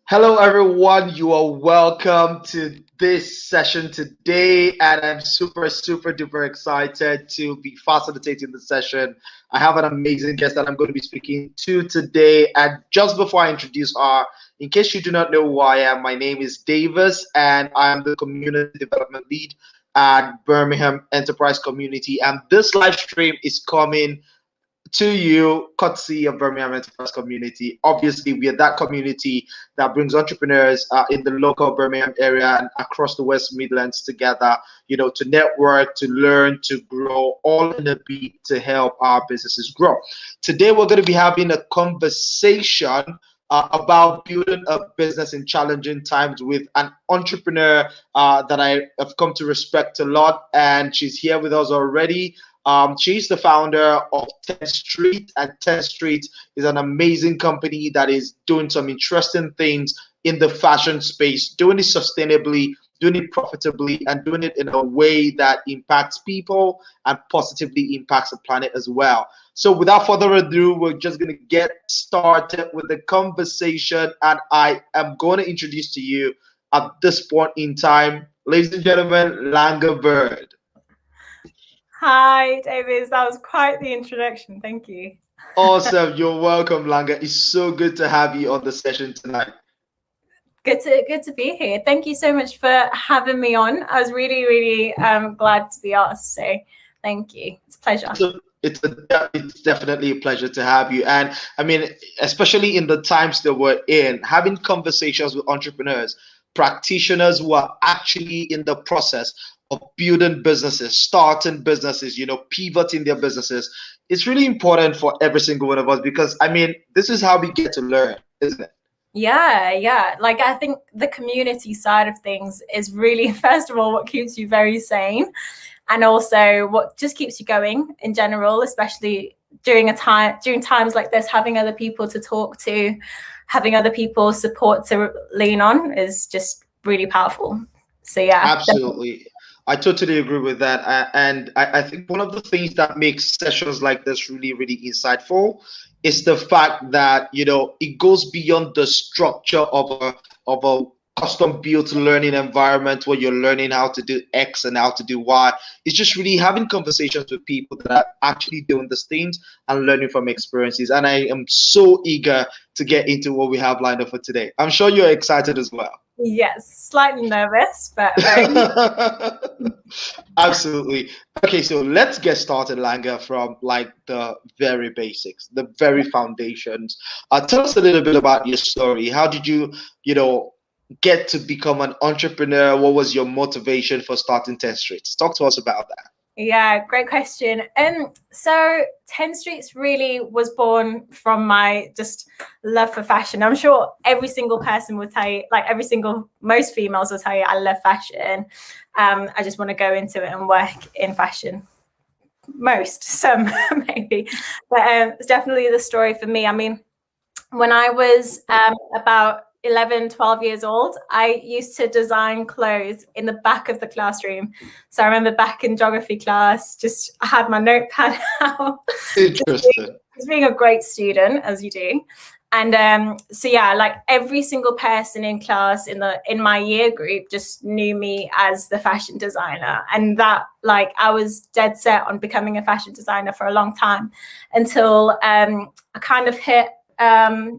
Hello, everyone. You are welcome to this session today, and I'm super duper excited to be facilitating the session. I have an amazing guest that I'm going to be speaking to today. And just before I introduce her, in case you do not know who I am, my name is Davis, and I am the Community Development Lead at Birmingham Enterprise Community. And this live stream is coming to you, courtesy of Birmingham Enterprise Community. Obviously, we are that community that brings entrepreneurs in the local Birmingham area and across the West Midlands together, to network, to learn, to grow, all in a beat to help our businesses grow. Today, we're going to be having a conversation about building a business in challenging times with an entrepreneur that I have come to respect a lot, and she's here with us already. She's the founder of 10th Street, and 10th Street is an amazing company that is doing some interesting things in the fashion space, doing it sustainably, doing it profitably, and doing it in a way that impacts people and positively impacts the planet as well. So without further ado, we're just going to get started with the conversation, and I am going to introduce to you at this point in time, ladies and gentlemen, Langa Bird. Hi, Davies. That was quite the introduction. Thank you. Awesome. You're welcome, Langa. It's so good to have you on the session tonight. Good to be here. Thank you so much for having me on. I was really glad to be asked. So thank you. It's a pleasure. It's definitely a pleasure to have you. And I mean, especially in the times that we're in, having conversations with entrepreneurs, practitioners who are actually in the process of building businesses, starting businesses, pivoting their businesses. It's really important for every single one of us because, I mean, this is how we get to learn, isn't it? Yeah. Like, I think the community side of things is really, first of all, what keeps you very sane, and also what just keeps you going in general, especially during times like this. Having other people to talk to, having other people's support to lean on is just really powerful. So yeah, absolutely. Definitely. I totally agree with that. And I think one of the things that makes sessions like this really insightful is the fact that, it goes beyond the structure of a custom built learning environment where you're learning how to do X and how to do Y. It's just really having conversations with people that are actually doing these things and learning from experiences. And I am so eager to get into what we have lined up for today. I'm sure you're excited as well. Yes, slightly nervous, but absolutely. Okay, so let's get started, Langa, from like the very basics, the very foundations. Tell us a little bit about your story. How did you, get to become an entrepreneur? What was your motivation for starting 10th Street? Talk to us about that. Yeah, great question. So 10th Streets really was born from my just love for fashion. I'm sure every single person will tell you, like most females will tell you, I love fashion. I just want to go into it and work in fashion. Some maybe, but it's definitely the story for me. I mean, when I was about 11, 12 years old, I used to design clothes in the back of the classroom. So I remember back in geography class, I had my notepad out. Interesting. Just being a great student, as you do. And so yeah, like every single person in class in my year group just knew me as the fashion designer. And that, like, I was dead set on becoming a fashion designer for a long time until I kind of hit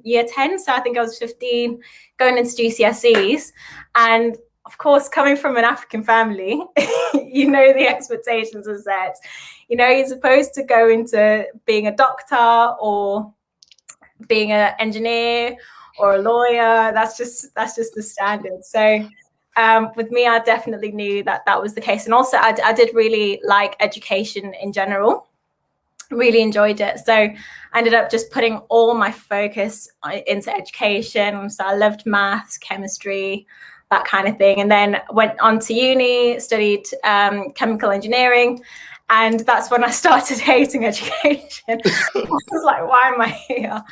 year 10. So I think I was 15, going into GCSEs. And of course, coming from an African family, the expectations are set. You're supposed to go into being a doctor or being an engineer or a lawyer. That's just the standard. So with me, I definitely knew that was the case. And also I did really like education in general. Really enjoyed it. So I ended up just putting all my focus into education. So I loved maths, chemistry, that kind of thing. And then went on to uni, studied chemical engineering. And that's when I started hating education. I was like, why am I here?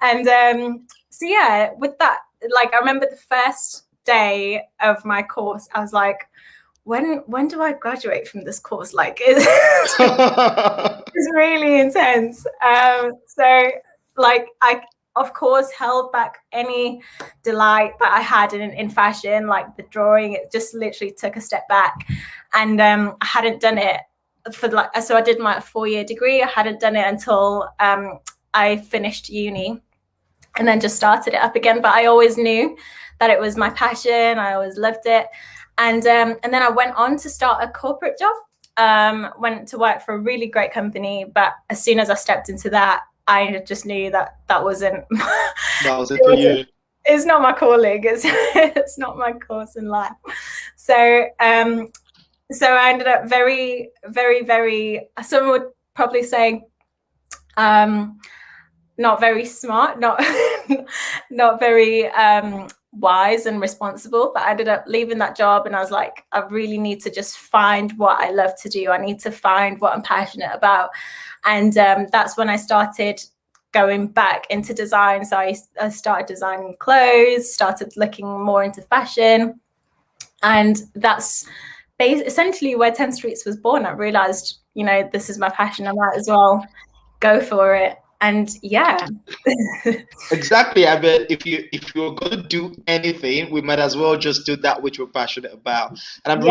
And so yeah, with that, like, I remember the first day of my course, I was like, when do I graduate from this course? Like, it's really intense. So like, of course, held back any delight that I had in fashion, like the drawing. It just literally took a step back, and I hadn't done it so I did my 4-year degree. I hadn't done it until I finished uni, and then just started it up again. But I always knew that it was my passion. I always loved it, and then I went on to start a corporate job. Went to work for a really great company, but as soon as I stepped into that, I just knew that wasn't. That was it for you. It's not my calling. It's not my course in life. So I ended up very, very, very. Someone would probably say, not very smart, not very wise and responsible, but I ended up leaving that job, and I was like, I really need to just find what I love to do. I need to find what I'm passionate about, and that's when I started going back into design. So I started designing clothes, started looking more into fashion, and that's essentially where 10 Streets was born. I realized, this is my passion. I might as well go for it. And yeah. Exactly. I mean, if you're going to do anything, we might as well just do that which we're passionate about. And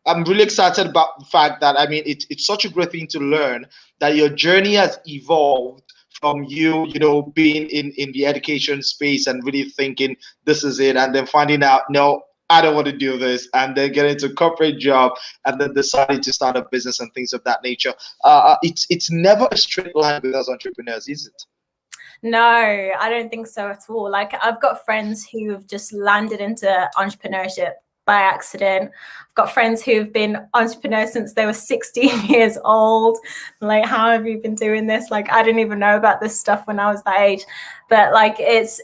I'm really excited about the fact that, I mean, it's such a great thing to learn that your journey has evolved from you being in the education space and really thinking this is it, and then finding out, no, I don't want to do this, and then get into a corporate job, and then deciding to start a business and things of that nature. It's never a straight line with us entrepreneurs, is it? No, I don't think so at all. Like, I've got friends who have just landed into entrepreneurship by accident. I've got friends who've been entrepreneurs since they were 16 years old. Like, how have you been doing this? Like, I didn't even know about this stuff when I was that age. But like, it's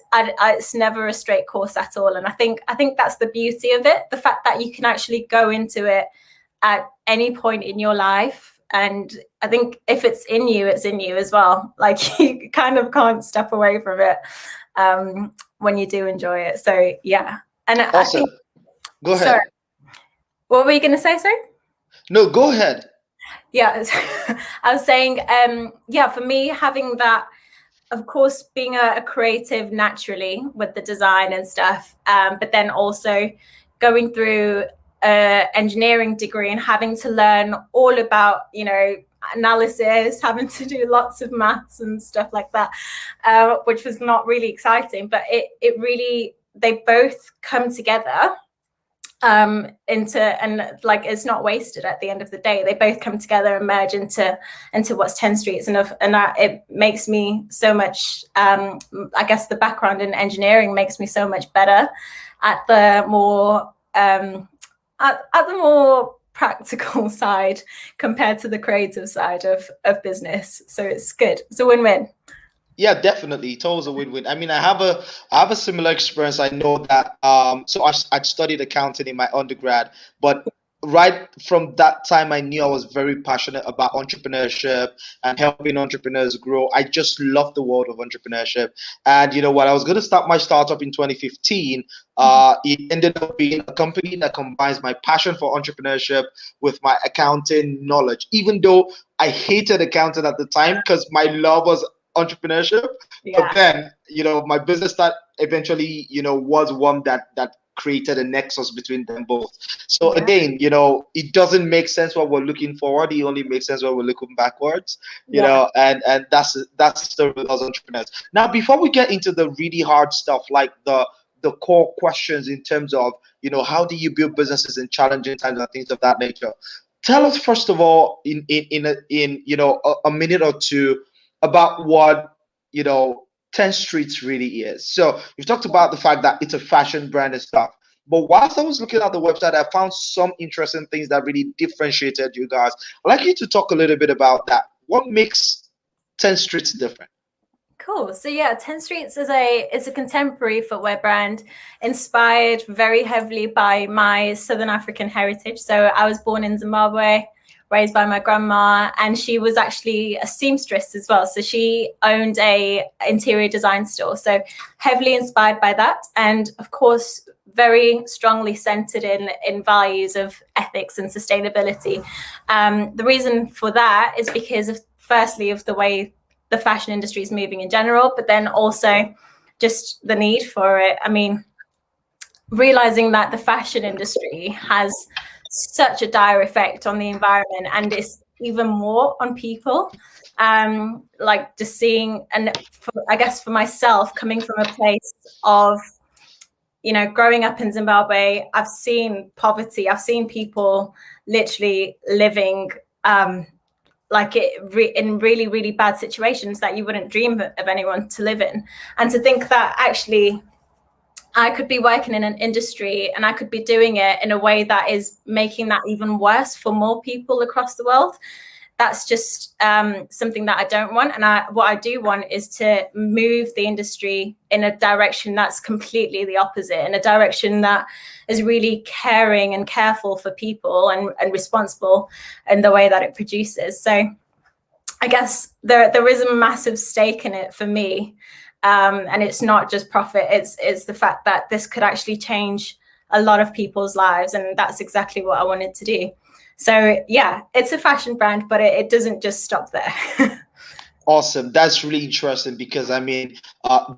never a straight course at all. And I think that's the beauty of it. The fact that you can actually go into it at any point in your life. And I think if it's in you as well. Like, you kind of can't step away from it when you do enjoy it. So yeah. And awesome. Go ahead. Sorry. What were you going to say, sorry? No, go ahead. Yeah, I was saying, for me, having that, of course, being a creative naturally with the design and stuff, but then also going through an engineering degree and having to learn all about, analysis, having to do lots of maths and stuff like that, which was not really exciting, but it really, they both come together and like, it's not wasted at the end of the day. They both come together and merge into what's 10 Streets, and it makes me so much, I guess the background in engineering makes me so much better at the more practical side compared to the creative side of business. So it's good. It's a win-win. Yeah, definitely. It's always a win-win. I mean, I have a similar experience. I know that so I'd studied accounting in my undergrad, but right from that time, I knew I was very passionate about entrepreneurship and helping entrepreneurs grow. I just love the world of entrepreneurship. And when I was going to start my startup in 2015, it ended up being a company that combines my passion for entrepreneurship with my accounting knowledge, even though I hated accounting at the time because my love was entrepreneurship. Yeah. But then, my business that eventually, was one that created a nexus between them both. So again, it doesn't make sense when we're looking forward. It only makes sense when we're looking backwards, and that's the story with us entrepreneurs. Now, before we get into the really hard stuff, like the core questions in terms of, how do you build businesses in challenging times and things of that nature? Tell us, first of all, in a minute or two, about what 10 Streets really is. So you've talked about the fact that it's a fashion brand and stuff, but whilst I was looking at the website, I found some interesting things that really differentiated you guys. I'd like you to talk a little bit about that. What makes 10 Streets different? Cool. So yeah, 10 Streets is a contemporary footwear brand inspired very heavily by my Southern African heritage. So I was born in Zimbabwe, raised by my grandma, and she was actually a seamstress as well. So she owned a interior design store. So heavily inspired by that. And of course, very strongly centered in values of ethics and sustainability. The reason for that is because of, firstly, of the way the fashion industry is moving in general, but then also just the need for it. I mean, realizing that the fashion industry has such a dire effect on the environment, and it's even more on people. Like just seeing, and I guess for myself, coming from a place of, you know, growing up in Zimbabwe, I've seen poverty. I've seen people literally living like in really, really bad situations that you wouldn't dream of anyone to live in. And to think that actually I could be working in an industry and I could be doing it in a way that is making that even worse for more people across the world. That's just something that I don't want. And what I do want is to move the industry in a direction that's completely the opposite, in a direction that is really caring and careful for people and responsible in the way that it produces. So I guess there is a massive stake in it for me. And it's not just profit, it's the fact that this could actually change a lot of people's lives. And that's exactly what I wanted to do. So yeah, it's a fashion brand, but it doesn't just stop there. Awesome. That's really interesting because I mean,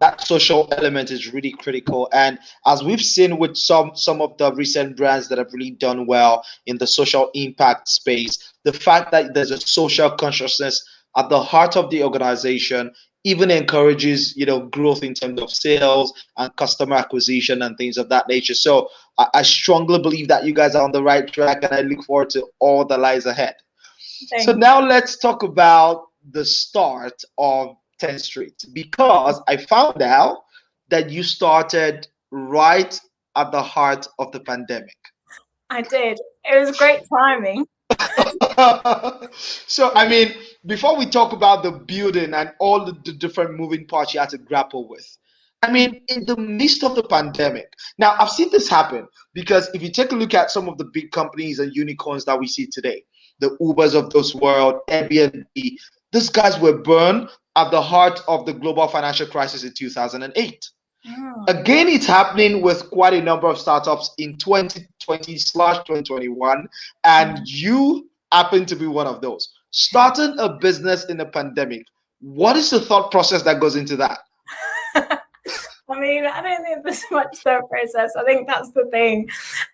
that social element is really critical. And as we've seen with some of the recent brands that have really done well in the social impact space, the fact that there's a social consciousness at the heart of the organization even encourages, you know, growth in terms of sales and customer acquisition and things of that nature. So I strongly believe that you guys are on the right track, and I look forward to all that lies ahead. Thanks. So now let's talk about the start of 10th Street, because I found out that you started right at the heart of the pandemic. I did. It was great timing. So, I mean, before we talk about the building and all the different moving parts you had to grapple with, I mean, in the midst of the pandemic, now I've seen this happen because if you take a look at some of the big companies and unicorns that we see today, the Ubers of this world, Airbnb, these guys were born at the heart of the global financial crisis in 2008. Again, it's happening with quite a number of startups in 2020/2021, and you happen to be one of those. Starting a business in a pandemic, what is the thought process that goes into that? I mean, I don't think there's much thought process. I think that's the thing.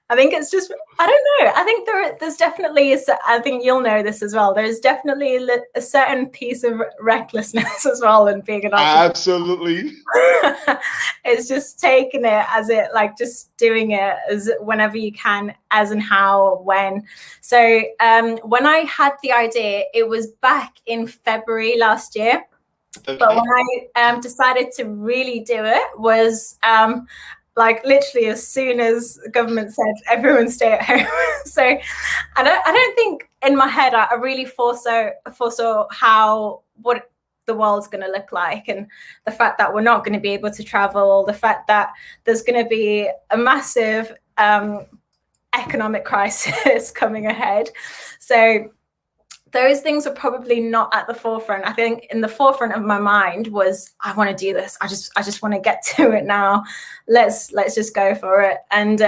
I think it's just, I don't know. I think there's definitely, I think you'll know this as well. There's definitely a certain piece of recklessness as well in being an entrepreneur. Absolutely. It's just taking it as it, like just doing it as whenever you can, as and how, when. So when I had the idea, it was back in February last year. Okay. But when I decided to really do it was like literally as soon as the government said everyone stay at home. So I don't think in my head I really foresaw what the world's going to look like, and the fact that we're not going to be able to travel, the fact that there's going to be a massive economic crisis coming ahead. So those things are probably not at the forefront. I think in the forefront of my mind was, I want to do this. I just want to get to it now. Let's just go for it. And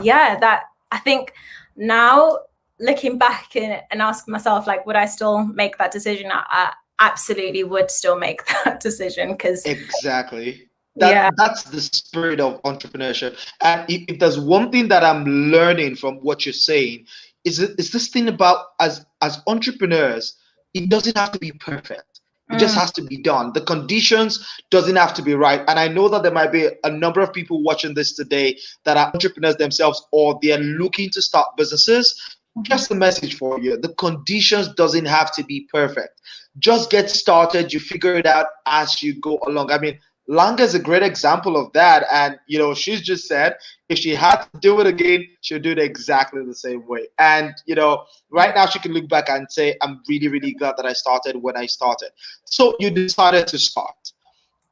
yeah, that I think now looking back and asking myself, like, would I still make that decision? I absolutely would still make that decision, because exactly. That's the spirit of entrepreneurship. And if there's one thing that I'm learning from what you're saying, is this thing about as entrepreneurs, it doesn't have to be perfect. It just has to be done. The conditions doesn't have to be right. And I know that there might be a number of people watching this today that are entrepreneurs themselves, or they're looking to start businesses. Just a message for you. The conditions doesn't have to be perfect. Just get started. You figure it out as you go along. I mean, Langa is a great example of that. And, you know, she's just said if she had to do it again, she'll do it exactly the same way. And, you know, right now she can look back and say, I'm really, really glad that I started when I started. So you decided to start.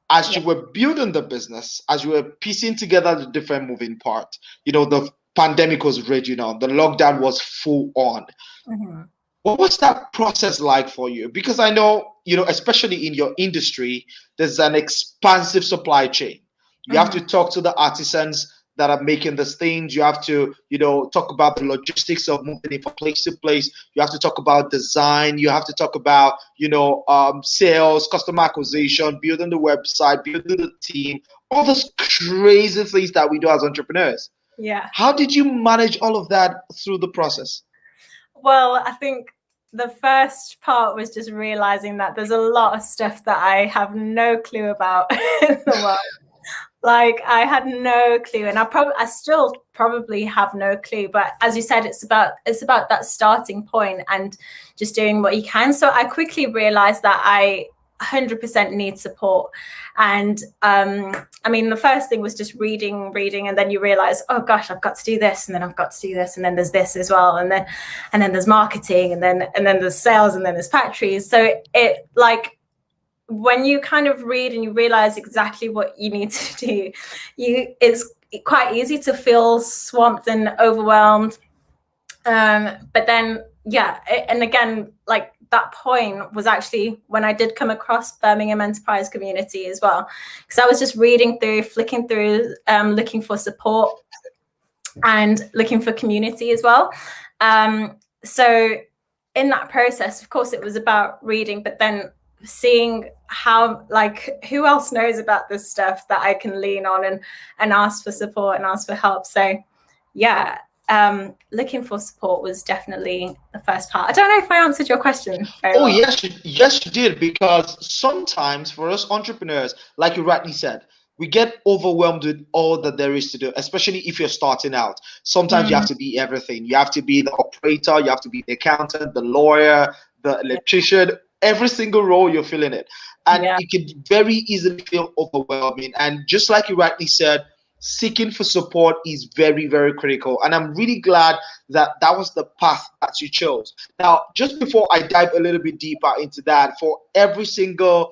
As you were building the business, as you were piecing together the different moving parts, you know, the pandemic was raging on, the lockdown was full on. What was that process like for you? Because I know, you know, especially in your industry, there's an expansive supply chain. You have to talk to the artisans. that are making these things. You have to, talk about the logistics of moving it from place to place. You have to talk about design. You have to talk about, sales, customer acquisition, building the website, building the team, all those crazy things that we do as entrepreneurs. Yeah. How did you manage all of that through the process? Well, I think the first part was just realizing that there's a lot of stuff that I have no clue about in the world. Like, I had no clue, and I still probably have no clue. But as you said, it's about that starting point and just doing what you can. So I quickly realized that I 100% need support. And I mean, the first thing was just reading, and then you realize, oh gosh, I've got to do this, and then I've got to do this, and then there's this as well, and then there's marketing, and then there's sales, and then there's factories. So it, like, when you kind of read and you realize exactly what you need to do, it's quite easy to feel swamped and overwhelmed. But then, yeah, and again, like, that point was actually when I did come across Birmingham Enterprise Community as well, because I was just reading through, flicking through, looking for support and looking for community as well. So in that process, of course, it was about reading, but then seeing how, like, who else knows about this stuff that I can lean on and ask for support and ask for help. So yeah, looking for support was definitely the first part. I don't know if I answered your question very well. Yes, you did, because sometimes for us entrepreneurs, like you rightly said, we get overwhelmed with all that there is to do, especially if you're starting out. Sometimes you have to be everything. You have to be the operator, you have to be the accountant, the lawyer, the electrician, every single role you're filling it. And it can very easily feel overwhelming. And just like you rightly said, seeking for support is very, very critical. And I'm really glad that that was the path that you chose. Now, just before I dive a little bit deeper into that, for every single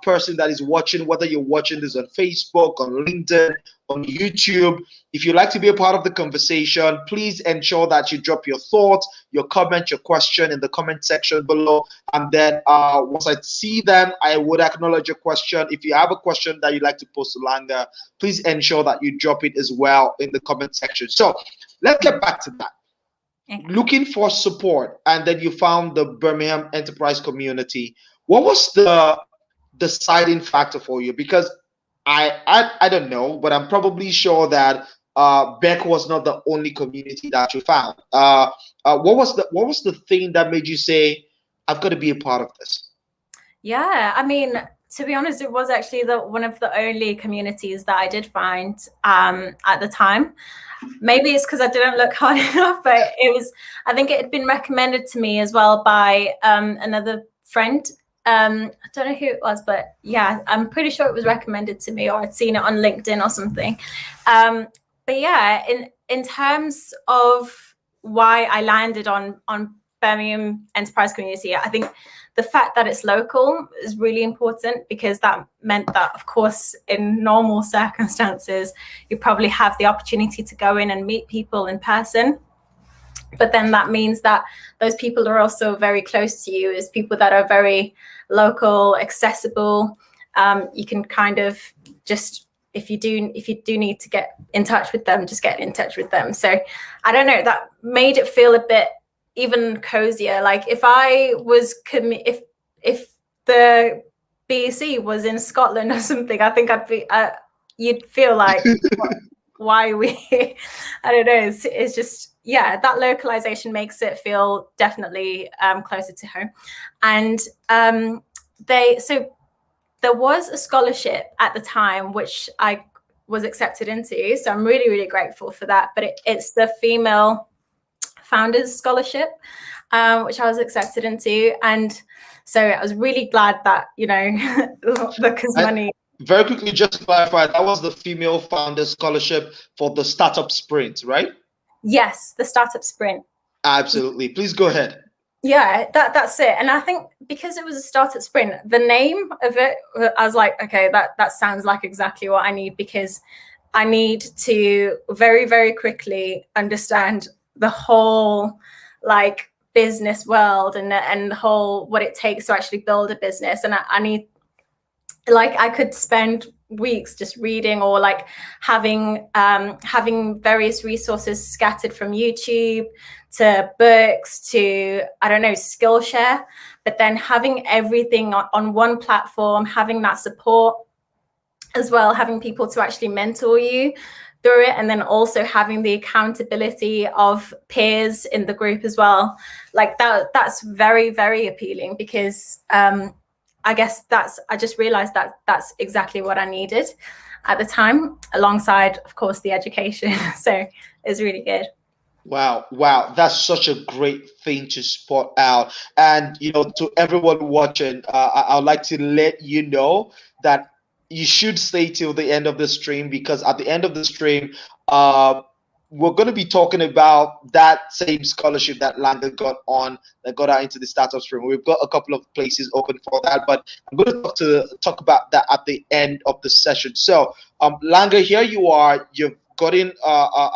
person that is watching, whether you're watching this on Facebook, on LinkedIn, on YouTube, if you'd like to be a part of the conversation, please ensure that you drop your thoughts, your comment, your question in the comment section below. And then once I see them, I would acknowledge your question. If you have a question that you'd like to post to Langa, please ensure that you drop it as well in the comment section. So let's get back to that. Okay. Looking for support, and then you found the Birmingham Enterprise Community. What was the deciding factor for you? Because I don't know, but I'm probably sure that Beck was not the only community that you found. What was the thing that made you say, I've got to be a part of this? Yeah, I mean, to be honest, it was actually one of the only communities that I did find at the time. Maybe it's because I didn't look hard enough, but I think it had been recommended to me as well by another friend. I don't know who it was, but yeah, I'm pretty sure it was recommended to me, or I'd seen it on LinkedIn or something. But yeah, in terms of why I landed on Birmingham Enterprise Community, I think the fact that it's local is really important, because that meant that, of course, in normal circumstances, you probably have the opportunity to go in and meet people in person. But then that means that those people are also very close to you, as people that are very local, accessible. You can kind of just, if you do need to get in touch with them, just get in touch with them. So I don't know, that made it feel a bit even cozier. Like, if I was if the BEC was in Scotland or something, I think I'd be you'd feel like why are we I don't know, it's just, yeah, that localization makes it feel definitely closer to home. And there was a scholarship at the time which I was accepted into, so I'm really, really grateful for that. But it's the Female Founders Scholarship, which I was accepted into, and so I was really glad that, because money. Very quickly, just to clarify, that was the Female Founders Scholarship for the Startup Sprint, right? Yes, the Startup Sprint. Absolutely. Please go ahead. Yeah, that's it. And I think because it was a Startup Sprint, the name of it, I was like, okay, that sounds like exactly what I need, because I need to very, very quickly understand the whole, like, business world and the whole what it takes to actually build a business. And I need, like, I could spend weeks just reading, or like having various resources scattered from YouTube to books to, I don't know, Skillshare, but then having everything on one platform, having that support as well, having people to actually mentor you through it, and then also having the accountability of peers in the group as well. Like that's very, very appealing, because I guess I just realized that that's exactly what I needed at the time, alongside, of course, the education. So it's really good. Wow, that's such a great thing to spot out. And to everyone watching, I'd like to let you know that you should stay till the end of the stream, because at the end of the stream, uh, we're going to be talking about that same scholarship that Langa that got her into the startup stream. We've got a couple of places open for that, but I'm going to talk about that at the end of the session. So, Langa, here you are. You've gotten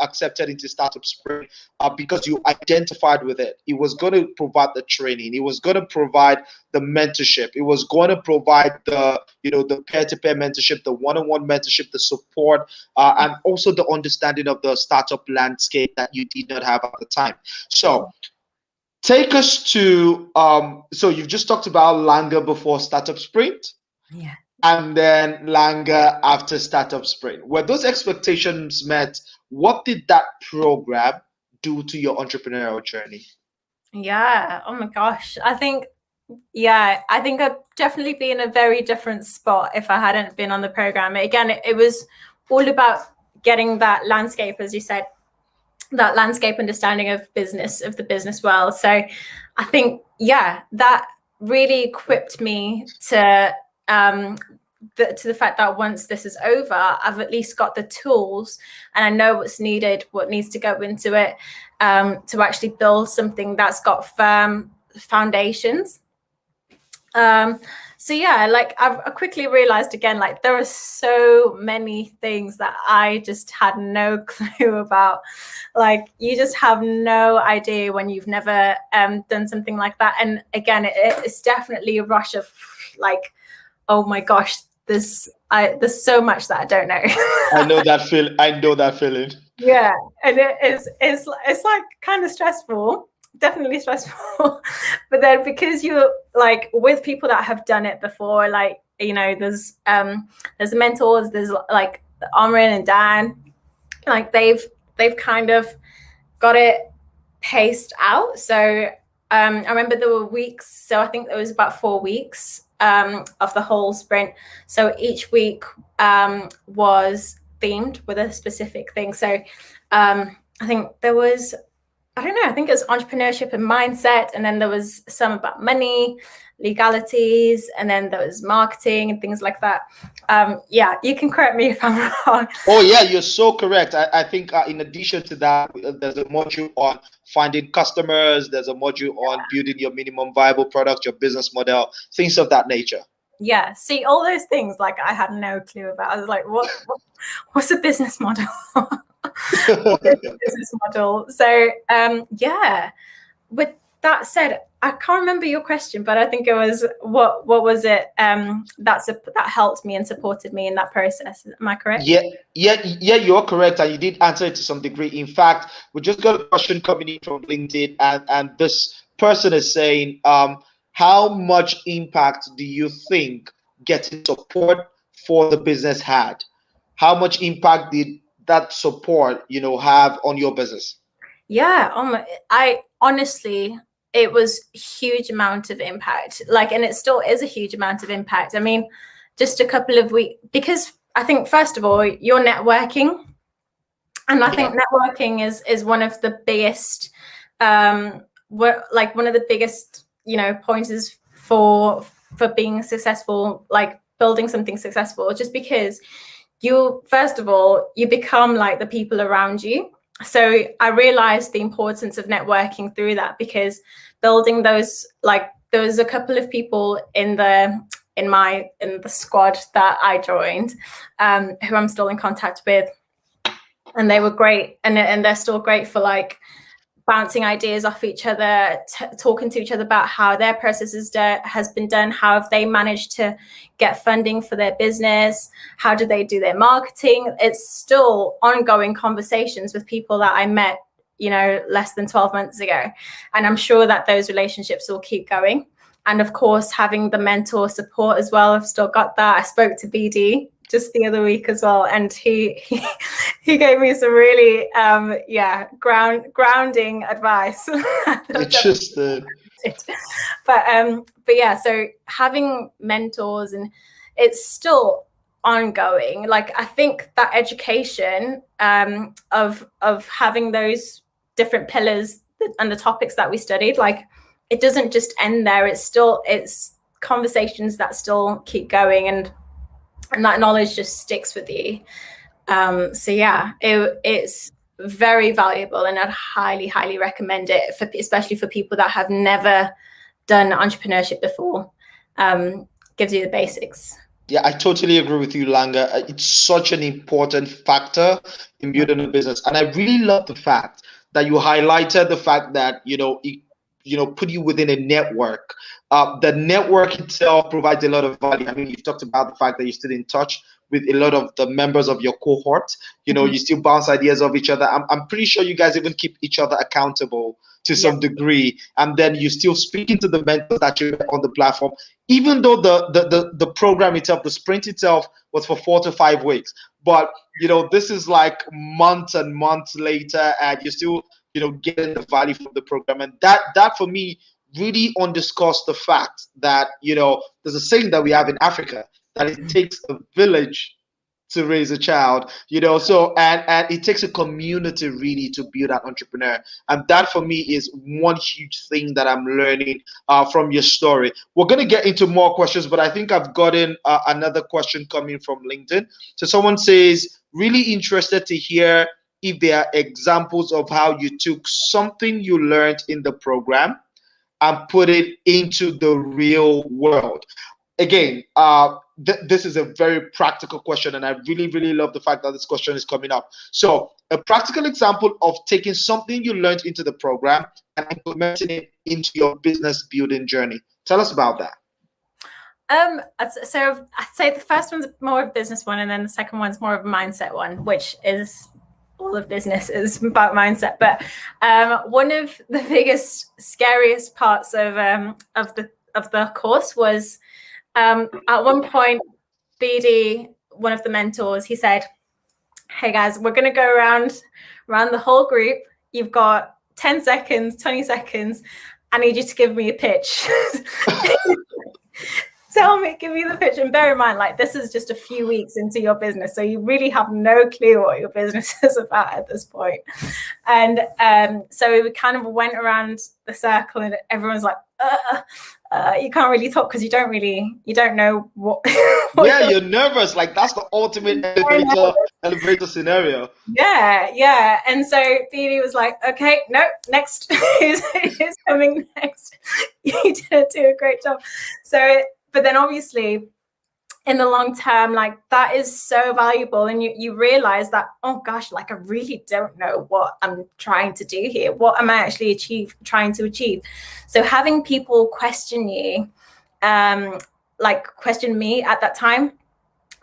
accepted into Startup Spring because you identified with it. It was going to provide the training. It was going to provide the mentorship. It was going to provide the peer-to-peer mentorship, the one-on-one mentorship, the support, and also the understanding of the startup landscape that you did not have at the time. So take us to so you've just talked about Langa before Startup Sprint. Yeah. And then Langa after Startup Sprint. Were those expectations met? What did that program do to your entrepreneurial journey? Yeah. Oh my gosh. I think I'd definitely be in a very different spot if I hadn't been on the program. Again, it was all about getting that landscape, as you said, that landscape understanding of the business world. So I think, that really equipped me to the fact that once this is over, I've at least got the tools and I know what's needed, what needs to go into it, to actually build something that's got firm foundations. So like I quickly realized again, like there are so many things that I just had no clue about. Like you just have no idea when you've never done something like that. And again, it's definitely a rush of like, oh my gosh, there's so much that I don't know. I know that feeling. Yeah, and it's like kind of stressful. Definitely stressful. But then because you're like with people that have done it before, like there's the mentors, there's like Amrin and Dan, like they've kind of got it paced out. So I remember there were weeks, so I think there was about 4 weeks of the whole sprint. So each week was themed with a specific thing. So I think there was, I don't know, I think it was entrepreneurship and mindset. And then there was some about money, legalities, and then there was marketing and things like that. You can correct me if I'm wrong. Oh yeah, you're so correct. I think in addition to that, there's a module on finding customers. There's a module on building your minimum viable product, your business model, things of that nature. Yeah, see, all those things like I had no clue about. I was like, what's a business model? Business model. So with that said, I can't remember your question, but I think it was what was it that helped me and supported me in that process? Am I correct? Yeah, you're correct, and you did answer it to some degree. In fact, we just got a question coming in from LinkedIn, and this person is saying, how much impact do you think getting support for the business had? How much impact did that support have on your business? I honestly, it was a huge amount of impact, like, and it still is a huge amount of impact. I mean, just a couple of weeks, because I think first of all, you're networking, and I think networking is one of the biggest one of the biggest pointers for being successful, like building something successful, just because you first of all you become like the people around you. So I realized the importance of networking through that, because building those, like there was a couple of people in the squad that I joined who I'm still in contact with, and they were great, and they're still great for like bouncing ideas off each other, talking to each other about how their process has been done, how have they managed to get funding for their business, how do they do their marketing. It's still ongoing conversations with people that I met, less than 12 months ago. And I'm sure that those relationships will keep going. And of course, having the mentor support as well. I've still got that. I spoke to BD just the other week as well, and he gave me some really grounding advice. Interesting. But yeah, so having mentors, and it's still ongoing. Like, I think that education of having those different pillars and the topics that we studied, like, it doesn't just end there. It's conversations that still keep going, and that knowledge just sticks with you. So yeah, it's very valuable, and I'd highly recommend it, especially for people that have never done entrepreneurship before. Gives you the basics. Yeah, I totally agree with you, Langa. It's such an important factor in building a business, and I really love the fact that you highlighted the fact that put you within a network. The network itself provides a lot of value. I mean, you've talked about the fact that you're still in touch with a lot of the members of your cohort. You still bounce ideas off each other. I'm pretty sure you guys even keep each other accountable to some degree. And then you still speaking to the mentors that you on the platform, even though the program itself, the sprint itself, was for 4 to 5 weeks. But this is like months and months later, and you're still getting the value from the program. And that for me really underscores the fact that there's a saying that we have in Africa, that it takes a village to raise a child, so and it takes a community really to build an entrepreneur. And that for me is one huge thing that I'm learning from your story. We're going to get into more questions, but I think I've gotten another question coming from LinkedIn. So someone says, really interested to hear if there are examples of how you took something you learned in the program and put it into the real world. Again, this is a very practical question, and I really love the fact that this question is coming up. So, a practical example of taking something you learned into the program and implementing it into your business building journey. Tell us about that. So I'd say the first one's more of a business one, and then the second one's more of a mindset one, which is all of business is about mindset. But one of the biggest, scariest parts of the course was at one point, BD, one of the mentors, he said, "Hey guys, we're going to go around the whole group. You've got 10 seconds, 20 seconds. I need you to give me a pitch." Give me the pitch. And bear in mind, like, this is just a few weeks into your business, so you really have no clue what your business is about at this point. And so we kind of went around the circle, and everyone's like, you can't really talk because you don't know what. You're nervous. Like, that's the ultimate elevator scenario. Yeah. And so BD was like, "Okay, no, next. who's coming next?" You didn't do a great job. So, but then obviously, in the long term, like, that is so valuable, and you realize that, oh gosh, like, I really don't know what I'm trying to do here. What am I actually trying to achieve? So having people question you, like question me at that time,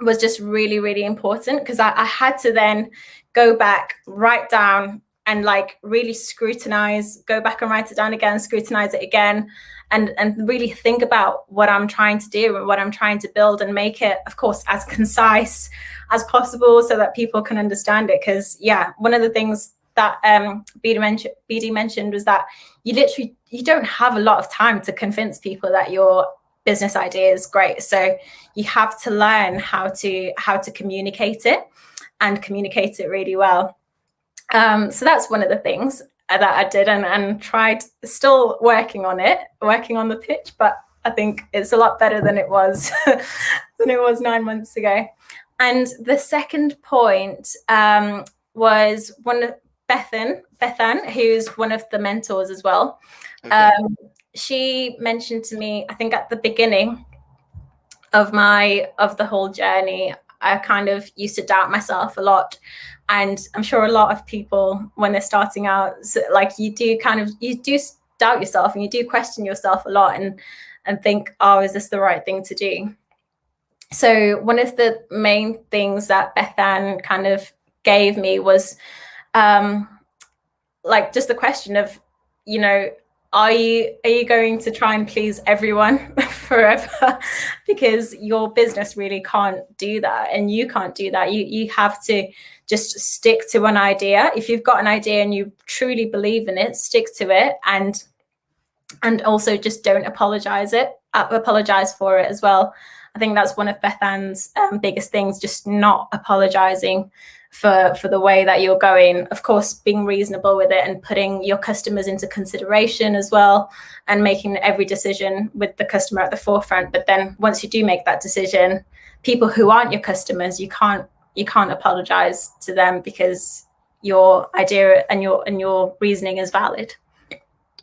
was just really important, because I had to then go back, write down, and like really scrutinize, go back and write it down again, scrutinize it again, and really think about what I'm trying to do and what I'm trying to build, and make it, of course, as concise as possible so that people can understand it. Because one of the things that BD mentioned was that you don't have a lot of time to convince people that your business idea is great. So you have to learn how to communicate it, and communicate it really well. So that's one of the things that I did, and tried, still working on the pitch, but I think it's a lot better than it was 9 months ago. And the second point was one of Bethan, who's one of the mentors as well. Okay. She mentioned to me, I think at the beginning of the whole journey, I kind of used to doubt myself a lot, And I'm sure a lot of people, when they're starting out, like you do doubt yourself, and you do question yourself a lot, and think, oh, is this the right thing to do? So one of the main things that Beth Ann kind of gave me was like just the question of, you know, are you going to try and please everyone forever? Because your business really can't do that, and you can't do that. You have to just stick to an idea. If you've got an idea and you truly believe in it, stick to it, and also just don't apologize for it as well. I think that's one of Beth Ann's biggest things, just not apologizing for the way that you're going. Of course, being reasonable with it and putting your customers into consideration as well, and making every decision with the customer at the forefront. But then once you do make that decision, people who aren't your customers, you can't apologize to them, because your idea and your reasoning is valid.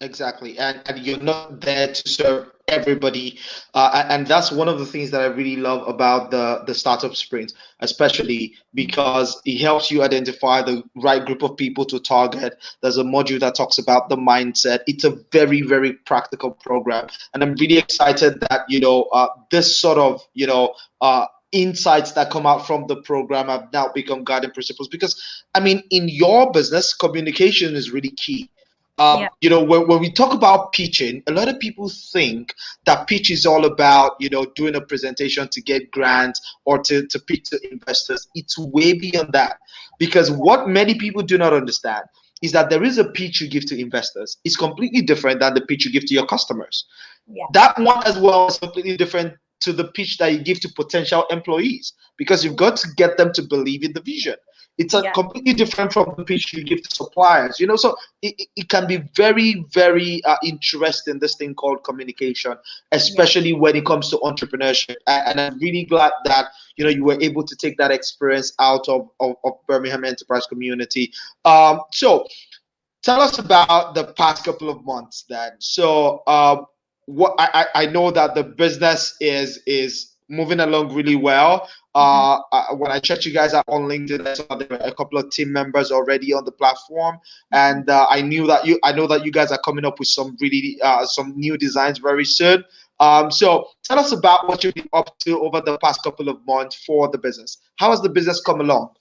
Exactly, and you're not there to serve everybody, and that's one of the things that I really love about the startup sprint, especially because it helps you identify the right group of people to target. There's a module that talks about the mindset. It's a very, very practical program, and I'm really excited that this sort of insights that come out from the program have now become guiding principles, because I mean, in your business, communication is really key. When we talk about pitching, a lot of people think that pitch is all about, doing a presentation to get grants or to pitch to investors. It's way beyond that, because what many people do not understand is that there is a pitch you give to investors. It's completely different than the pitch you give to your customers. Yeah. That one as well is completely different to the pitch that you give to potential employees, because you've got to get them to believe in the vision. It's completely different from the pitch you give to suppliers, so it can be very, very interesting, this thing called communication, especially when it comes to entrepreneurship. And I'm really glad that, you were able to take that experience out of Birmingham Enterprise Community. So tell us about the past couple of months then. So what I know that the business is moving along really well. When I checked you guys out on LinkedIn, I saw there were a couple of team members already on the platform, and I know that you guys are coming up with some really some new designs very soon. So tell us about what you've been up to over the past couple of months for the business. How has the business come along?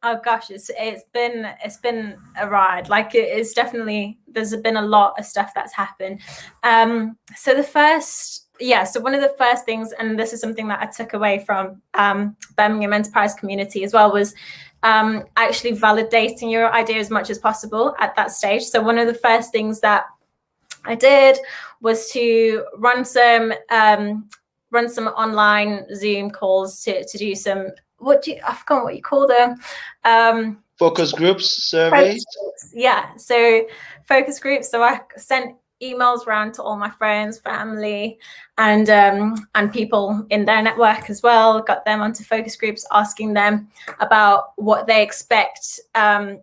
Oh gosh, it's been a ride. Like, it's definitely, there's been a lot of stuff that's happened. So one of the first things, and this is something that I took away from Birmingham Enterprise Community as well, was actually validating your idea as much as possible at that stage. So one of the first things that I did was to run some online Zoom calls to do some, I forgot what you call them. Focus groups, surveys. Yeah, so focus groups. So I sent emails around to all my friends, family, and people in their network as well. Got them onto focus groups, asking them about what they expect from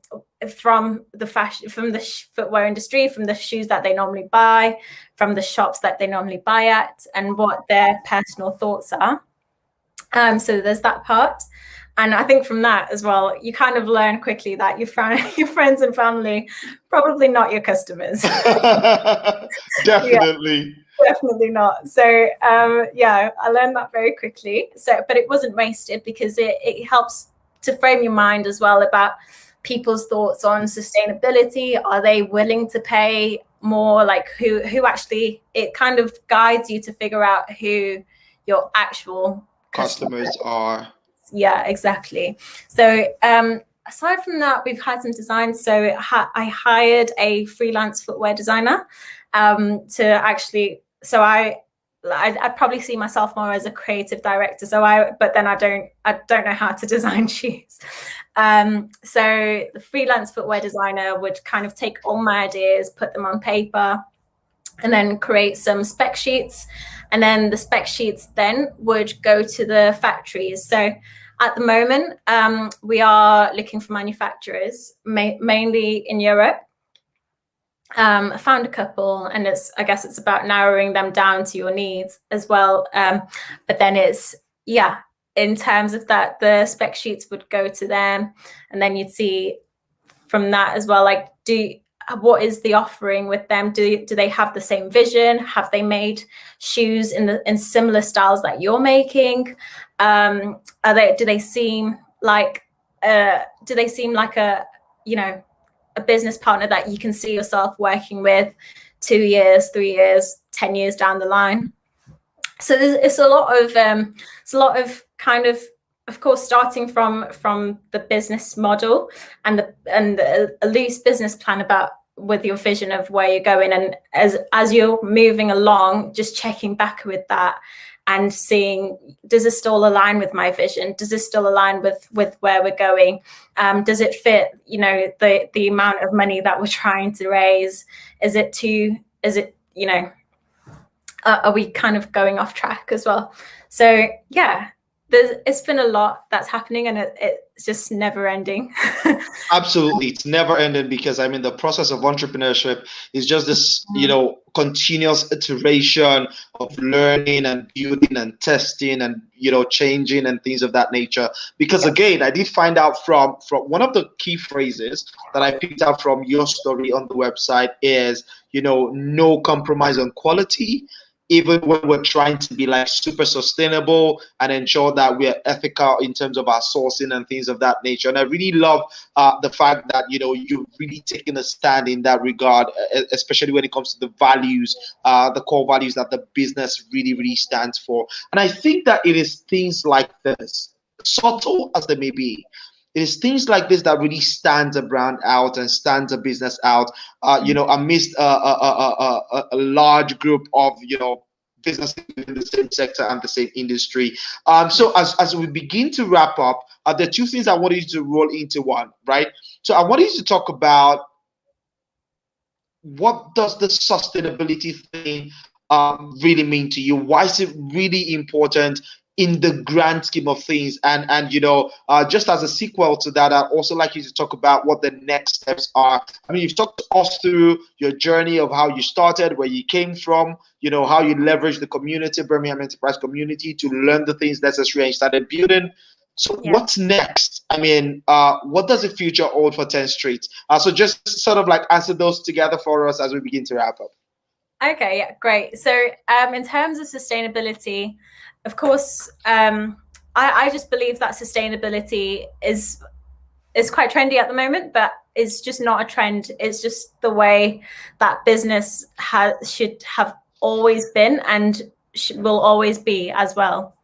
the fashion, from the footwear industry, from the shoes that they normally buy, from the shops that they normally buy at, and what their personal thoughts are. So there's that part. And I think from that as well, you kind of learn quickly that your friends and family, probably not your customers. Definitely. Yeah, definitely not. So I learned that very quickly. So, but it wasn't wasted, because it helps to frame your mind as well about people's thoughts on sustainability. Are they willing to pay more? Like who actually, it kind of guides you to figure out who your actual customers are. Yeah, exactly. So aside from that, we've had some designs. So I hired a freelance footwear designer to actually, so I probably see myself more as a creative director. But then I don't know how to design shoes. So the freelance footwear designer would kind of take all my ideas, put them on paper, and then create some spec sheets. And then the spec sheets then would go to the factories. So at the moment, we are looking for manufacturers, mainly in Europe. I found a couple, and I guess it's about narrowing them down to your needs as well. But then it's in terms of that, the spec sheets would go to them, and then you'd see from that as well, like, what is the offering with them? Do they have the same vision? Have they made shoes in similar styles that you're making? Do they seem like a a business partner that you can see yourself working with 2 years, 3 years, 10 years down the line? So it's a lot of kind of course, starting from the business model and a loose business plan with your vision of where you're going, and as you're moving along, just checking back with that and seeing, does this still align with my vision? Does this still align with where we're going? Does it fit, the amount of money that we're trying to raise? Are we kind of going off track as well? So yeah, it's been a lot that's happening, and it's just never ending. Absolutely, it's never ending, because I mean, the process of entrepreneurship is just this, continuous iteration of learning and building and testing and changing and things of that nature. Because again, I did find out from one of the key phrases that I picked up from your story on the website is, no compromise on quality, even when we're trying to be like super sustainable and ensure that we're ethical in terms of our sourcing and things of that nature. And I really love the fact that, you've really taken a stand in that regard, especially when it comes to the values, the core values that the business really, really stands for. And I think that it is things like this, subtle as they may be, it is things like this that really stands a brand out and stands a business out, amidst a large group of, businesses in the same sector and the same industry. So as we begin to wrap up, there are two things I wanted you to roll into one, right? So I wanted you to talk about, what does the sustainability thing really mean to you? Why is it really important in the grand scheme of things? And just as a sequel to that, I'd also like you to talk about what the next steps are. I mean, you've talked us through your journey of how you started, where you came from, how you leveraged the community, Birmingham Enterprise Community, to learn the things necessary and started building. So what's next? I mean, what does the future hold for 10th Street? So just sort of like answer those together for us as we begin to wrap up. Okay, yeah, great. So in terms of sustainability, of course, I just believe that sustainability is quite trendy at the moment, but it's just not a trend. It's just the way that business should have always been and will always be as well.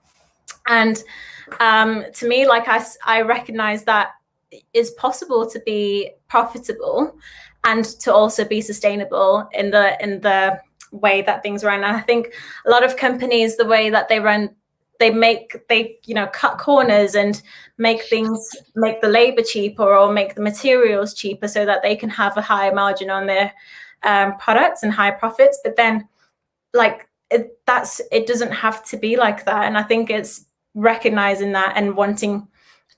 And to me, like, I recognize that it's possible to be profitable and to also be sustainable in the way that things run. And I think a lot of companies, the way that they run, they cut corners and make the labor cheaper or make the materials cheaper so that they can have a higher margin on their products and higher profits. But then, like, it doesn't have to be like that. And I think it's recognizing that and wanting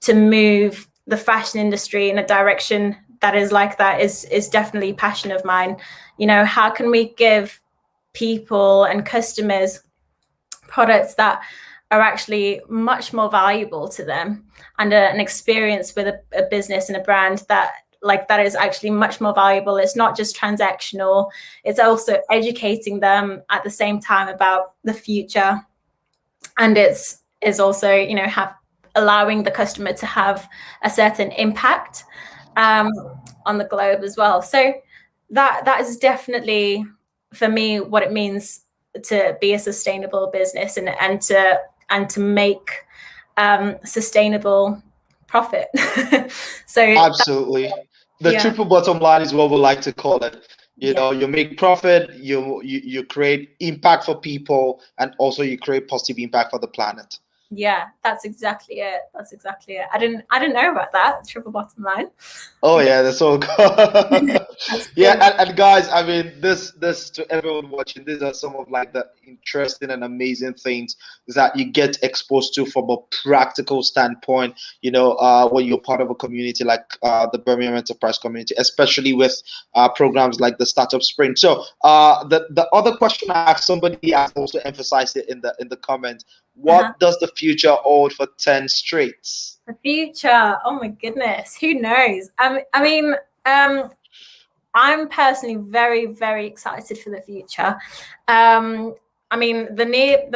to move the fashion industry in a direction that is like that is definitely a passion of mine. How can we give people and customers products that are actually much more valuable to them, and an experience with a business and a brand that is actually much more valuable. It's not just transactional, it's also educating them at the same time about the future, and it's also allowing the customer to have a certain impact on the globe as well. So that is definitely, for me, what it means to be a sustainable business and to make sustainable profit. So absolutely, the triple bottom line is what we like to call it. You make profit, you create impact for people, and also you create positive impact for the planet. Yeah, that's exactly it. I didn't know about that triple bottom line. Oh yeah, that's all good. Yeah, and guys, I mean, this to everyone watching, these are some of like the interesting and amazing things that you get exposed to from a practical standpoint, when you're part of a community like the Birmingham Enterprise Community, especially with programs like the Startup Sprint. So the other question I asked, somebody has also emphasized it in the comment. What does the future hold for 10 Streets? The future, oh my goodness, who knows? I'm personally very, very excited for the future. The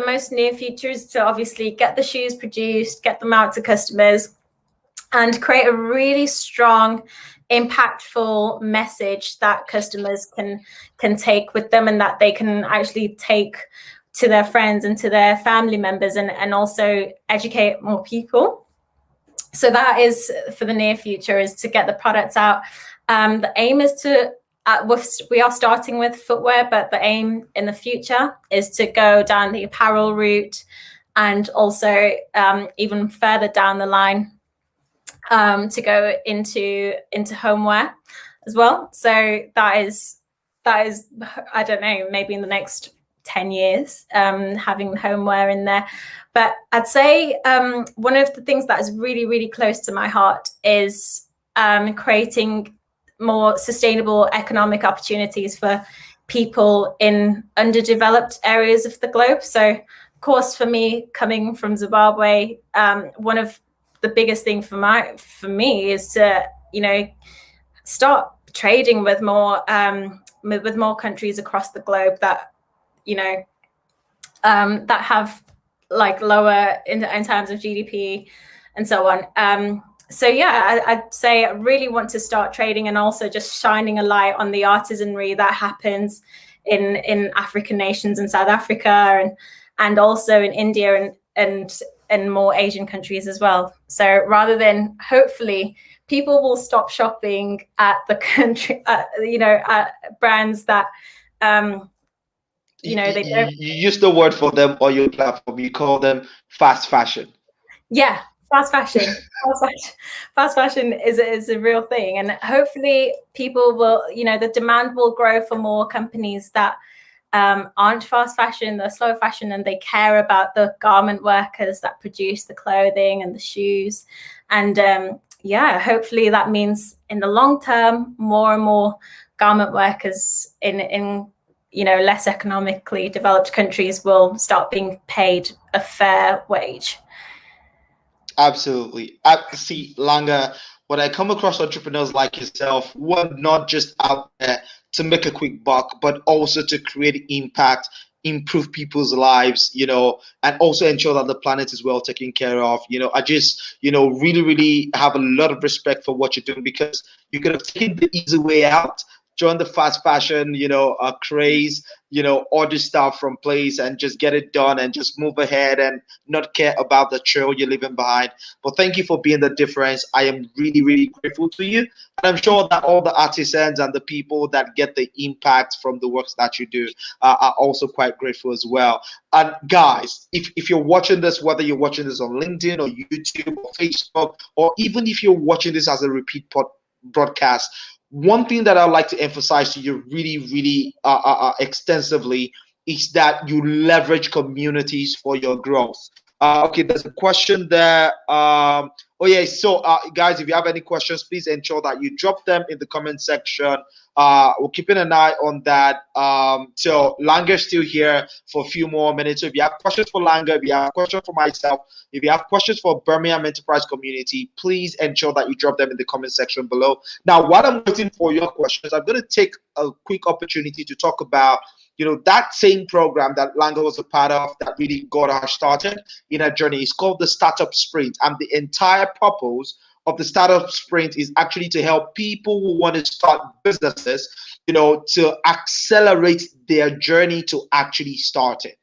most near future is to obviously get the shoes produced, get them out to customers, and create a really strong, impactful message that customers can take with them, and that they can actually take to their friends and to their family members, and also educate more people. So that is for the near future, is to get the products out. The aim is to, we are starting with footwear, but the aim in the future is to go down the apparel route, and also even further down the line to go into homeware as well. So that is, I don't know, maybe in the next 10 years, having homeware in there. But I'd say one of the things that is really, really close to my heart is creating more sustainable economic opportunities for people in underdeveloped areas of the globe. So, of course, for me, coming from Zimbabwe, one of the biggest thing for me is to, start trading with more countries across the globe that, that have like lower in terms of GDP and so on. So yeah, I'd say I really want to start trading, and also just shining a light on the artisanry that happens in African nations, in South Africa, and also in India and more Asian countries as well. So rather than, hopefully, people will stop shopping at the country, at brands that, they don't. You use the word for them on your platform. You call them fast fashion. Yeah, fast fashion. Fast fashion is a real thing, and hopefully people will, the demand will grow for more companies that aren't fast fashion, they're slow fashion, and they care about the garment workers that produce the clothing and the shoes. And hopefully that means in the long term, more and more garment workers in less economically developed countries will start being paid a fair wage. Absolutely. See, Langa, when I come across entrepreneurs like yourself, who are not just out there to make a quick buck, but also to create impact, improve people's lives, and also ensure that the planet is well taken care of. I just, really, really have a lot of respect for what you're doing, because you could have taken the easy way out, join the fast fashion, craze, order stuff from place and just get it done and just move ahead and not care about the trail you're leaving behind. But thank you for being the difference. I am really, really grateful to you. And I'm sure that all the artisans and the people that get the impact from the works that you do are also quite grateful as well. And guys, if you're watching this, whether you're watching this on LinkedIn or YouTube or Facebook, or even if you're watching this as a repeat broadcast, one thing that I'd like to emphasize to you really, really extensively is that you leverage communities for your growth. Okay, there's a question there. So guys, if you have any questions, please ensure that you drop them in the comment section. We're keeping an eye on that. So Langa's still here for a few more minutes. So if you have questions for Langa, if you have questions for myself, if you have questions for Birmingham Enterprise Community, please ensure that you drop them in the comment section below. Now, while I'm waiting for your questions, I'm going to take a quick opportunity to talk about that same program that Langa was a part of that really got her started in her journey. It's called the Startup Sprint, and the entire purpose of the Startup Sprint is actually to help people who want to start businesses, to accelerate their journey to actually start it.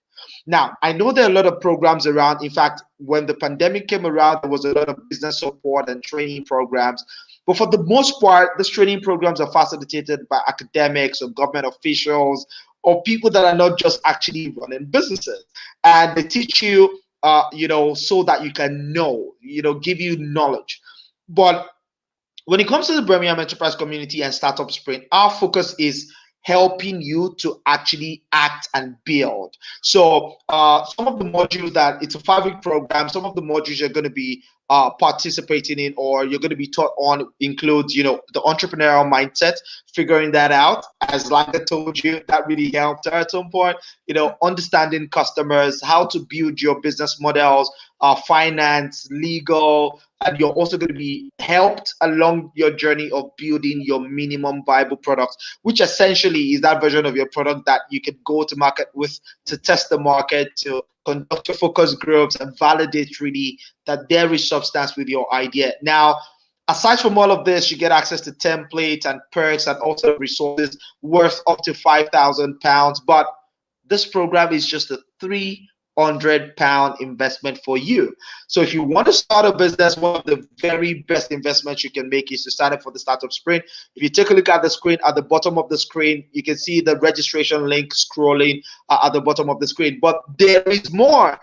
Now, I know there are a lot of programs around. In fact, when the pandemic came around, there was a lot of business support and training programs. But for the most part, these training programs are facilitated by academics or government officials or people that are not just actually running businesses. And they teach you, so that you can give you knowledge. But when it comes to the Birmingham Enterprise Community and Startup Sprint, our focus is helping you to actually act and build. So some of the modules, that it's a 5-week program, some of the modules you're going to be participating in, or you're going to be taught on, includes, the entrepreneurial mindset, figuring that out. As Langa told you, that really helped her at some point. Understanding customers, how to build your business models, finance, legal, and you're also going to be helped along your journey of building your minimum viable products, which essentially is that version of your product that you can go to market with, to test the market, to conduct your focus groups, and validate really that there is substance with your idea. Now, aside from all of this, you get access to templates and perks and also resources worth up to £5,000. But this program is just a £300 investment for you. So if you want to start a business, one of the very best investments you can make is to sign up for the startup sprint. If you take a look at the screen, at the bottom of the screen, you can see the registration link scrolling at the bottom of the screen. But there is more.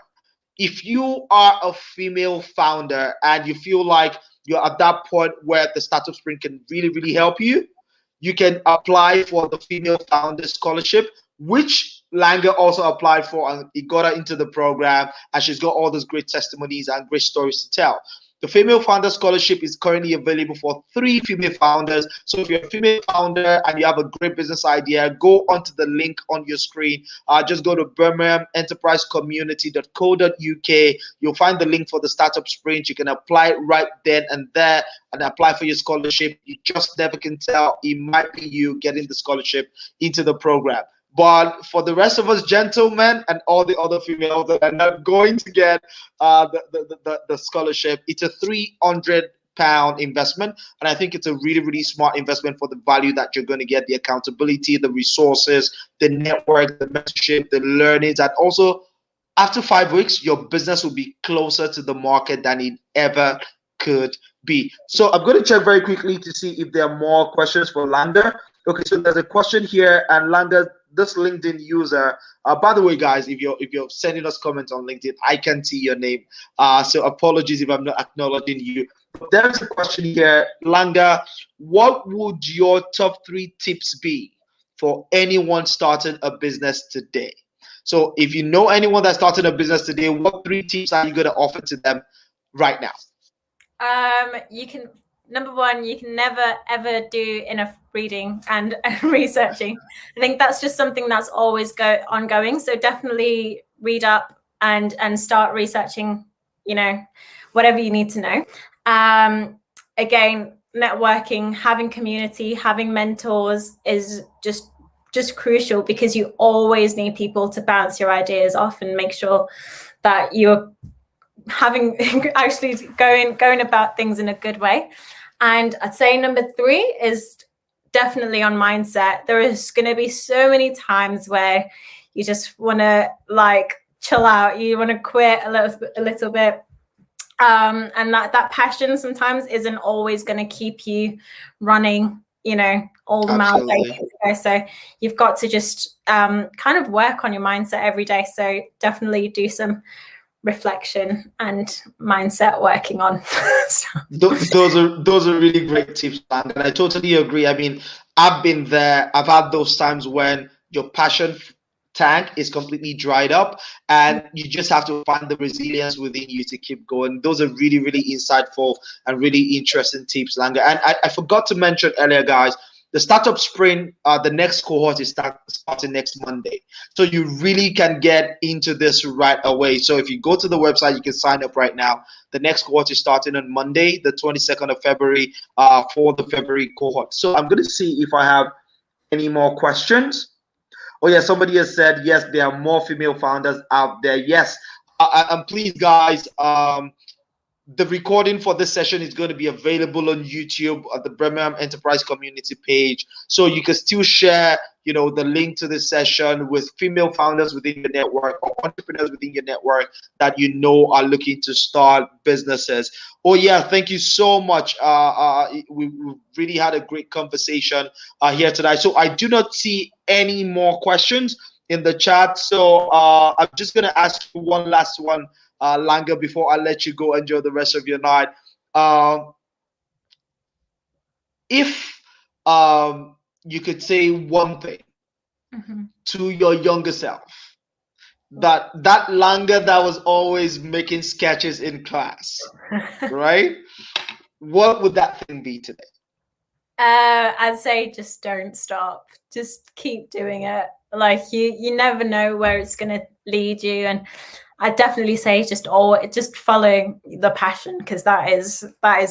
If you are a female founder and you feel like you're at that point where the startup sprint can really, really help you, you can apply for the Female Founder Scholarship, which Langa also applied for, and it got her into the program, and she's got all those great testimonies and great stories to tell. The Female Founder Scholarship is currently available for 3 female founders. So if you're a female founder and you have a great business idea, go onto the link on your screen. Just go to Birmingham Enterprise Community.co.uk. You'll find the link for the startup sprint. You can apply right then and there and apply for your scholarship. You just never can tell. It might be you getting the scholarship into the program. But for the rest of us gentlemen and all the other females that are not going to get the scholarship, it's a £300 investment. And I think it's a really, really smart investment for the value that you're going to get, the accountability, the resources, the network, the mentorship, the learnings. And also, after 5 weeks, your business will be closer to the market than it ever could be. So I'm going to check very quickly to see if there are more questions for Langa. Okay, so there's a question here, and Langa, this LinkedIn user, by the way, guys, if you're sending us comments on LinkedIn, I can see your name. So apologies if I'm not acknowledging you. But there's a question here, Langa, what would your top 3 tips be for anyone starting a business today? So if you know anyone that's starting a business today, what 3 tips are you going to offer to them right now? Number 1, you can never ever do enough reading and researching. I think that's just something that's always ongoing. So definitely read up and start researching, whatever you need to know. Again, networking, having community, having mentors is just crucial, because you always need people to bounce your ideas off and make sure that you're actually going about things in a good way. And I'd say number 3 is definitely on mindset. There is going to be so many times where you just want to chill out, you want to quit a little bit, and that passion sometimes isn't always going to keep you running, all the miles. So you've got to just kind of work on your mindset every day. So definitely do some reflection and mindset working on. Those are really great tips, and I totally agree. I mean, I've been there. I've had those times when your passion tank is completely dried up, and you just have to find the resilience within you to keep going. Those are really, really insightful and really interesting tips, Langa. And I forgot to mention earlier, guys, the startup sprint, the next cohort is starting next Monday. So you really can get into this right away. So if you go to the website, you can sign up right now. The next cohort is starting on Monday, the 22nd of February, for the February cohort. So I'm going to see if I have any more questions. Oh, yeah, somebody has said, yes, there are more female founders out there. Yes. And please, guys, the recording for this session is going to be available on YouTube at the Birmingham Enterprise Community page. So you can still share, the link to this session with female founders within your network or entrepreneurs within your network that are looking to start businesses. Oh, yeah, thank you so much. We really had a great conversation here tonight. So I do not see any more questions in the chat. So I'm just going to ask you one last one, Langa, before I let you go enjoy the rest of your night. If you could say one thing to your younger self that Langa that was always making sketches in class, right? What would that thing be today? I'd say just don't stop. Just keep doing it. Like you never know where it's gonna lead you, and I'd definitely say just following the passion, because that is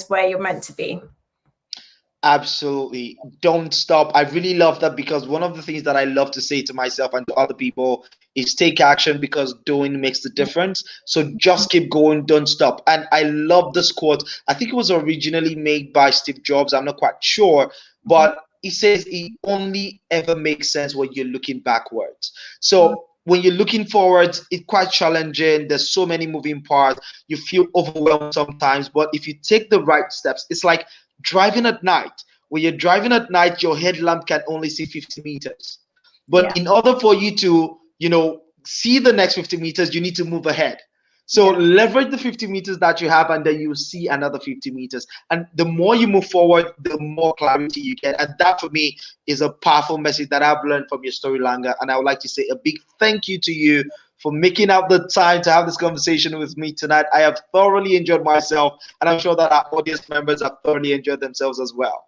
where you're meant to be. Absolutely. Don't stop. I really love that, because one of the things that I love to say to myself and to other people is take action, because doing makes the difference. So just keep going, don't stop. And I love this quote. I think it was originally made by Steve Jobs. I'm not quite sure, but he says it only ever makes sense when you're looking backwards. So when you're looking forward, it's quite challenging. There's so many moving parts. You feel overwhelmed sometimes, but if you take the right steps, it's like driving at night. When you're driving at night, your headlamp can only see 50 meters. But in order for you to, see the next 50 meters, you need to move ahead. So leverage the 50 meters that you have, and then you see another 50 meters. And the more you move forward, the more clarity you get. And that, for me, is a powerful message that I've learned from your story, Langa. And I would like to say a big thank you to you for making out the time to have this conversation with me tonight. I have thoroughly enjoyed myself, and I'm sure that our audience members have thoroughly enjoyed themselves as well.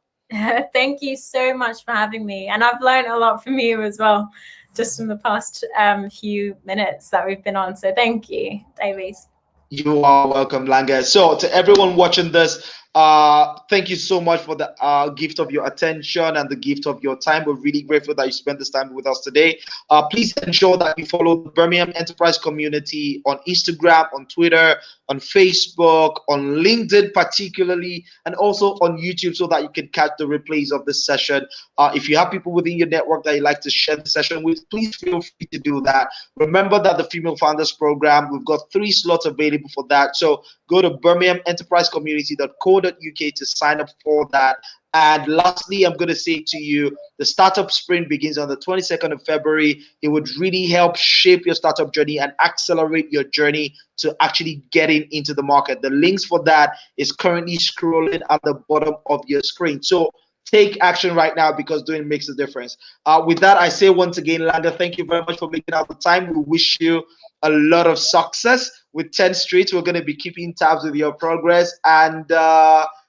Thank you so much for having me. And I've learned a lot from you as well, just in the past few minutes that we've been on. So thank you, Davies. You are welcome, Langa. So to everyone watching this, thank you so much for the gift of your attention and the gift of your time. We're really grateful that you spent this time with us today. Please ensure that you follow the Birmingham Enterprise Community on Instagram, on Twitter, on Facebook, on LinkedIn particularly, and also on YouTube, so that you can catch the replays of this session. If you have people within your network that you like to share the session with, please feel free to do that. Remember that the Female Founders Program, we've got 3 slots available for that. So go to birminghaменterprisecommunity.co.uk to sign up for that. And lastly, I'm going to say to you, the startup sprint begins on the 22nd of February. It would really help shape your startup journey and accelerate your journey to actually getting into the market. The links for that is currently scrolling at the bottom of your screen. So take action right now, because doing makes a difference. With that, I say once again, Langa, thank you very much for making out the time. We wish you a lot of success with 10th Street. We're going to be keeping tabs with your progress. And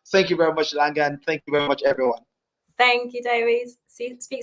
thank you very much, Langa, and thank you very much, everyone. Thank you, Davies. Speak soon.